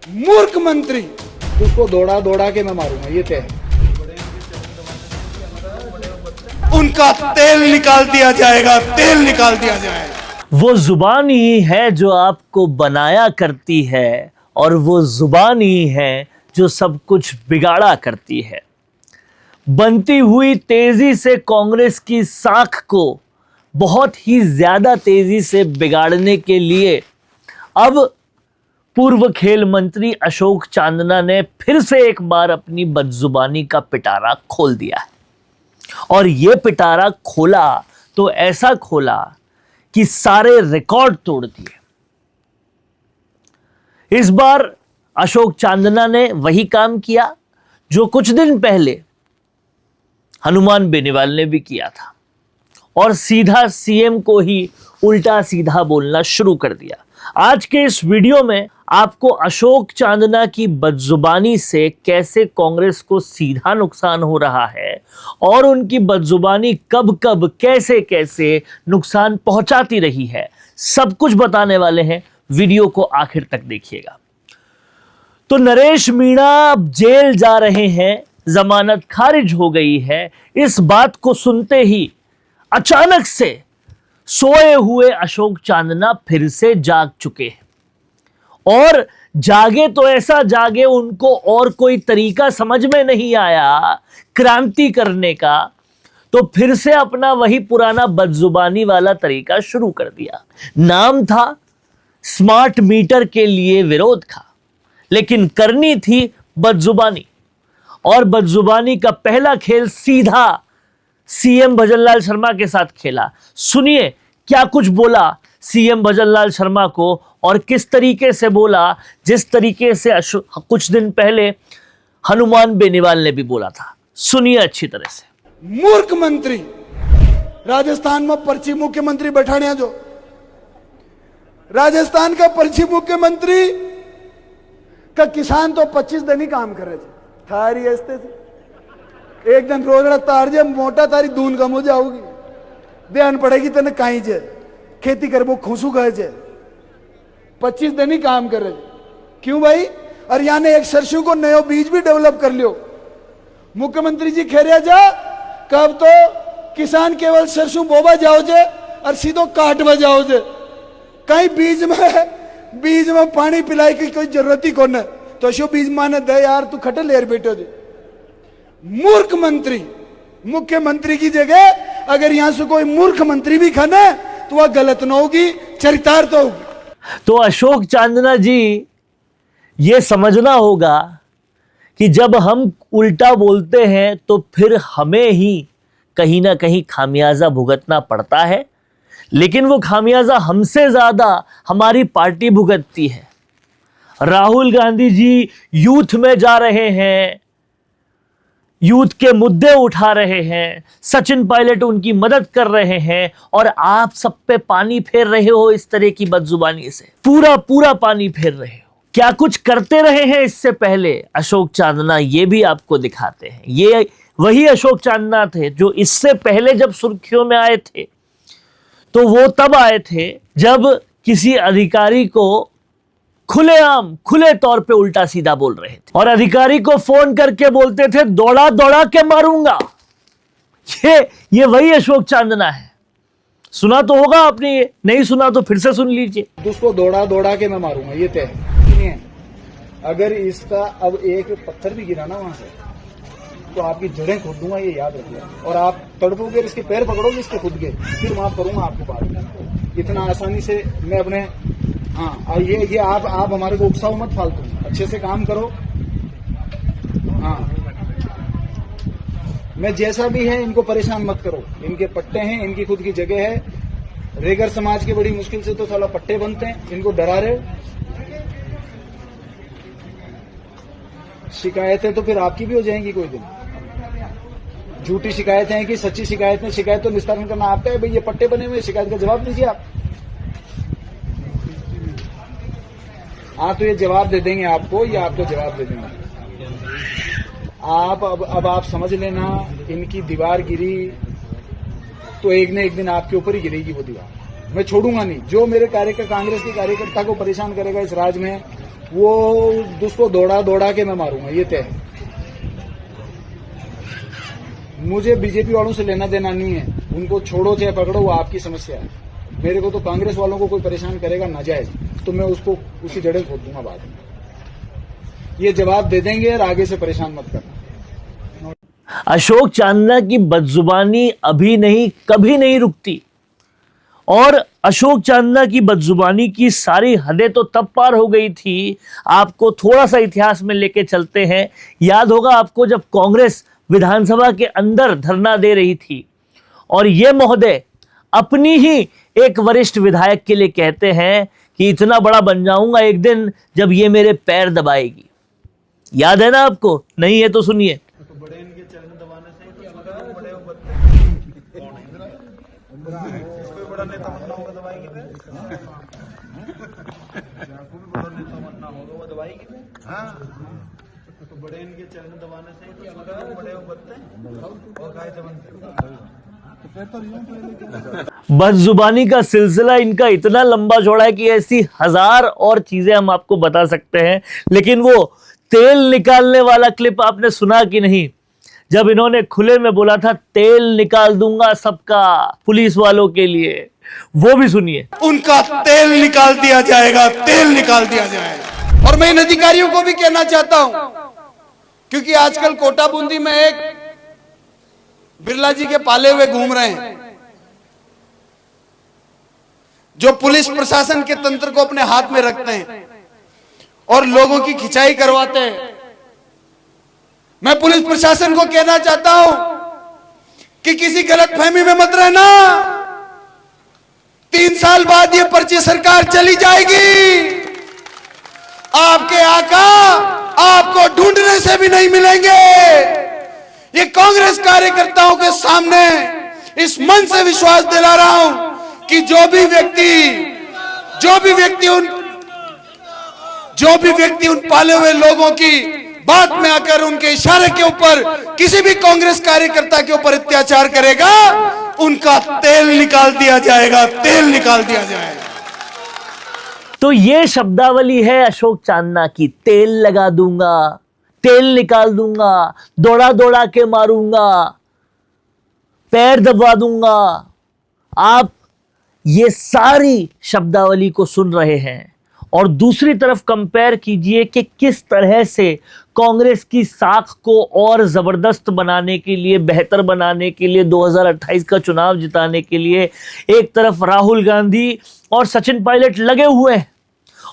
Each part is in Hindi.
मूर्ख मंत्री, उसको दौड़ा दौड़ा के मैं मारूंगा, ये तय है। उनका तेल निकाल दिया जाएगा, तेल निकाल दिया जाएगा। वो जुबान ही है जो आपको बनाया करती है और वो जुबान ही है जो सब कुछ बिगाड़ा करती है। बनती हुई तेजी से कांग्रेस की साख को बहुत ही ज्यादा तेजी से बिगाड़ने के लिए अब पूर्व खेल मंत्री अशोक चांदना ने फिर से एक बार अपनी बदजुबानी का पिटारा खोल दिया है। और यह पिटारा खोला तो ऐसा खोला कि सारे रिकॉर्ड तोड़ दिए। इस बार अशोक चांदना ने वही काम किया जो कुछ दिन पहले हनुमान बेनीवाल ने भी किया था और सीधा सीएम को ही उल्टा सीधा बोलना शुरू कर दिया। आज के इस वीडियो में आपको अशोक चांदना की बदजुबानी से कैसे कांग्रेस को सीधा नुकसान हो रहा है और उनकी बदजुबानी कब कब कैसे कैसे नुकसान पहुंचाती रही है, सब कुछ बताने वाले हैं। वीडियो को आखिर तक देखिएगा। तो नरेश मीणा अब जेल जा रहे हैं, जमानत खारिज हो गई है। इस बात को सुनते ही अचानक से सोए हुए अशोक चांदना फिर से जाग चुके हैं और जागे तो ऐसा जागे उनको और कोई तरीका समझ में नहीं आया क्रांति करने का, तो फिर से अपना वही पुराना बदजुबानी वाला तरीका शुरू कर दिया। नाम था स्मार्ट मीटर के लिए विरोध का, लेकिन करनी थी बदजुबानी और बदजुबानी का पहला खेल सीधा सीएम भजनलाल शर्मा के साथ खेला। सुनिए क्या कुछ बोला सीएम भजनलाल शर्मा को और किस तरीके से बोला, जिस तरीके से कुछ दिन पहले हनुमान बेनीवाल ने भी बोला था। सुनिए अच्छी तरह से। मूर्ख मंत्री, राजस्थान में पर्ची मुख्यमंत्री बैठाने जो राजस्थान का पर्ची मुख्यमंत्री का किसान तो 25 दिन ही काम करे थारी ऐसे से। एक दिन रोजड़ा तार जे मोटा तारी दून कम हो जाओगी, ध्यान पड़ेगी तने कहीं जे खेती कर वो खुशू गए जे 25 दिन ही काम करे। क्यों भाई? और यानी एक सरसों को नयो बीज भी डेवलप कर लियो। मुख्यमंत्री जी खेरिया जा कब तो किसान केवल सरसों बोबा जाओ जे और सीधो काटवा जाओ जे, कहीं बीज में पानी पिलाई की कोई जरूरत ही कौन है। तो शो बीज माने दे यार, तू खटे लेर बेटो जे। मूर्ख मंत्री, मुख्यमंत्री की जगह अगर यहां से कोई मूर्ख मंत्री भी खाना तो वह गलत न होगी, चरितार्थ होगी। तो अशोक चांदना जी ये समझना होगा कि जब हम उल्टा बोलते हैं तो फिर हमें ही कहीं ना कहीं खामियाजा भुगतना पड़ता है, लेकिन वो खामियाजा हमसे ज्यादा हमारी पार्टी भुगतती है। राहुल गांधी जी यूथ में जा रहे हैं, यूथ के मुद्दे उठा रहे हैं, सचिन पायलट उनकी मदद कर रहे हैं और आप सब पे पानी फेर रहे हो इस तरह की बदजुबानी से, पूरा पानी फेर रहे हो। क्या कुछ करते रहे हैं इससे पहले अशोक चांदना, ये भी आपको दिखाते हैं। ये वही अशोक चांदना थे जो इससे पहले जब सुर्खियों में आए थे तो वो तब आए थे जब किसी अधिकारी को खुलेआम खुले तौर पे उल्टा सीधा बोल रहे थे और अधिकारी को फोन करके बोलते थे दौड़ा दौड़ा के मारूंगा। ये वही अशोक चांदना है। सुना तो होगा आपने, ये नहीं सुना तो फिर से सुन लीजिए। उसको दौड़ा दौड़ा के मैं मारूंगा, ये तय है। अगर इसका अब एक पत्थर भी गिरा ना वहां से तो आपकी जड़ें खोद दूंगा, ये याद रखिए। और आप तड़पोगे, इसके पैर पकड़ोगे इसके खुद के, फिर माफ करूंगा आपको बात। इतना आसानी से मैं अपने और ये आप हमारे को उकसाओ मत फालतू, अच्छे से काम करो। हाँ, मैं जैसा भी है इनको परेशान मत करो। इनके पट्टे हैं, इनकी खुद की जगह है। रेगर समाज के बड़ी मुश्किल से तो साला पट्टे बनते हैं, इनको डरा रहे हो। शिकायतें तो फिर आपकी भी हो जाएंगी कोई दिन। झूठी शिकायतें हैं कि सच्ची शिकायतें, शिकायत तो निस्तारण करना आपका है भाई। ये पट्टे बने हुए, शिकायत का जवाब दीजिए आप। हाँ, तो ये जवाब दे देंगे आपको, ये आपको जवाब दे देंगे। आप अब आप समझ लेना, इनकी दीवार गिरी तो एक न एक दिन आपके ऊपर ही गिरेगी वो दीवार। मैं छोड़ूंगा नहीं। जो मेरे कांग्रेस के कार्यकर्ता को परेशान करेगा इस राज्य में, वो उसको दौड़ा दौड़ा के मैं मारूंगा, ये तय है। मुझे बीजेपी वालों से लेना देना नहीं है, उनको छोड़ो चाहे पकड़ो, वो आपकी समस्या है। मेरे को तो कांग्रेस वालों को कोई परेशान करेगा नाजायज तो मैं उसको उसी जड़े खोद दूंगा बाद में। ये जवाब दे देंगे और आगे से परेशान मत करना। अशोक चांदना की बदजुबानी अभी नहीं कभी नहीं रुकती, और अशोक चांदना की बदजुबानी की सारी हदें तो तब पार हो गई थी। आपको थोड़ा सा इतिहास में लेके चलते हैं। याद होगा आपको जब कांग्रेस विधानसभा के अंदर धरना दे रही थी और ये महोदय अपनी ही एक वरिष्ठ विधायक के लिए कहते हैं कि इतना बड़ा बन जाऊंगा एक दिन जब ये मेरे पैर दबाएगी। याद है ना आपको? नहीं है तो सुनिए। बड़े इनके चरण दबाने से कि बड़े बनते और गाय बनते। बदजुबानी का सिलसिला इनका इतना लंबा चौड़ा है कि ऐसी हजार और चीजें हम आपको बता सकते हैं, लेकिन वो तेल निकालने वाला क्लिप आपने सुना कि नहीं? जब इन्होंने खुले में बोला था तेल निकाल दूंगा सबका पुलिस वालों के लिए, वो भी सुनिए। उनका तेल निकाल दिया जाएगा, तेल निकाल दिया जाएगा। और मैं इन अधिकारियों को भी कहना चाहता हूं, क्योंकि आजकल कोटा बूंदी में एक बिरला जी के पाले हुए घूम रहे हैं जो पुलिस प्रशासन के तंत्र को अपने हाथ में रखते हैं और लोगों की खिंचाई करवाते हैं। मैं पुलिस प्रशासन को कहना चाहता हूं कि किसी गलतफहमी में मत रहना। 3 साल बाद ये पर्ची सरकार चली जाएगी, आपके आका आपको ढूंढने से भी नहीं मिलेंगे। ये कांग्रेस कार्यकर्ताओं के सामने इस मन से विश्वास दिला रहा हूं कि जो भी व्यक्ति उन पाले हुए लोगों की बात में आकर उनके इशारे के ऊपर किसी भी कांग्रेस कार्यकर्ता के ऊपर अत्याचार करेगा, उनका तेल निकाल दिया जाएगा, तेल निकाल दिया जाएगा। तो ये शब्दावली है अशोक चांदना की, तेल लगा दूंगा, तेल निकाल दूंगा, दौड़ा दौड़ा के मारूंगा, पैर दबा दूंगा। आप ये सारी शब्दावली को सुन रहे हैं और दूसरी तरफ कंपेयर कीजिए कि किस तरह से कांग्रेस की साख को और जबरदस्त बनाने के लिए, बेहतर बनाने के लिए, 2028 का चुनाव जिताने के लिए एक तरफ राहुल गांधी और सचिन पायलट लगे हुए हैं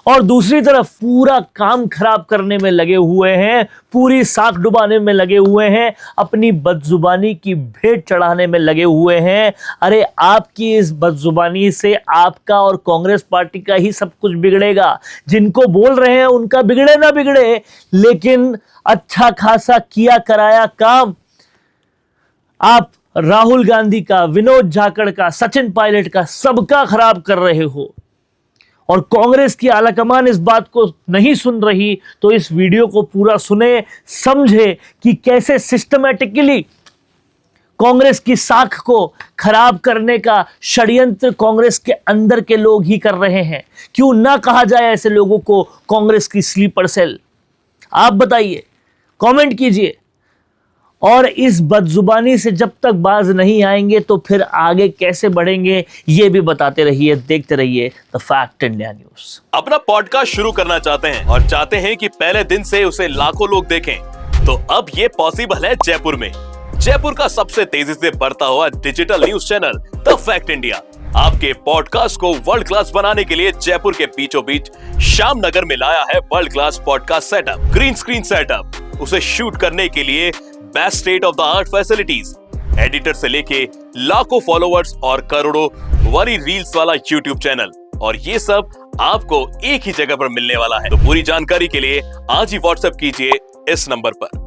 और दूसरी तरफ पूरा काम खराब करने में लगे हुए हैं, पूरी साख डुबाने में लगे हुए हैं, अपनी बदजुबानी की भेंट चढ़ाने में लगे हुए हैं। अरे आपकी इस बदजुबानी से आपका और कांग्रेस पार्टी का ही सब कुछ बिगड़ेगा। जिनको बोल रहे हैं उनका बिगड़े ना बिगड़े, लेकिन अच्छा खासा किया कराया काम आप राहुल गांधी का, विनोद झाकड़ का, सचिन पायलट का, सबका खराब कर रहे हो। और कांग्रेस की आलाकमान इस बात को नहीं सुन रही, तो इस वीडियो को पूरा सुने, समझे कि कैसे सिस्टमैटिकली कांग्रेस की साख को खराब करने का षड्यंत्र कांग्रेस के अंदर के लोग ही कर रहे हैं। क्यों ना कहा जाए ऐसे लोगों को कांग्रेस की स्लीपर सेल? आप बताइए, कमेंट कीजिए। और इस बदजुबानी से जब तक बाज नहीं आएंगे तो फिर आगे कैसे बढ़ेंगे, ये भी बताते रहिए, देखते रहिए द फैक्ट इंडिया न्यूज। अपना पॉडकास्ट शुरू करना चाहते हैं और चाहते हैं कि पहले दिन से उसे लाखों लोग देखें, तो अब ये पॉसिबल है जयपुर में। जयपुर का सबसे तेजी से बढ़ता हुआ digital news channel the fact India आपके पॉडकास्ट को वर्ल्ड क्लास बनाने के लिए जयपुर के बीचों बीच श्याम नगर में लाया है world class podcast setup, green screen setup. उसे शूट करने के लिए best state of the art facilities, editor से लेके लाखों फॉलोवर्स और करोड़ों वाली रील्स वाला यूट्यूब चैनल, और ये सब आपको एक ही जगह पर मिलने वाला है। तो पूरी जानकारी के लिए आज ही व्हाट्सएप कीजिए इस नंबर पर।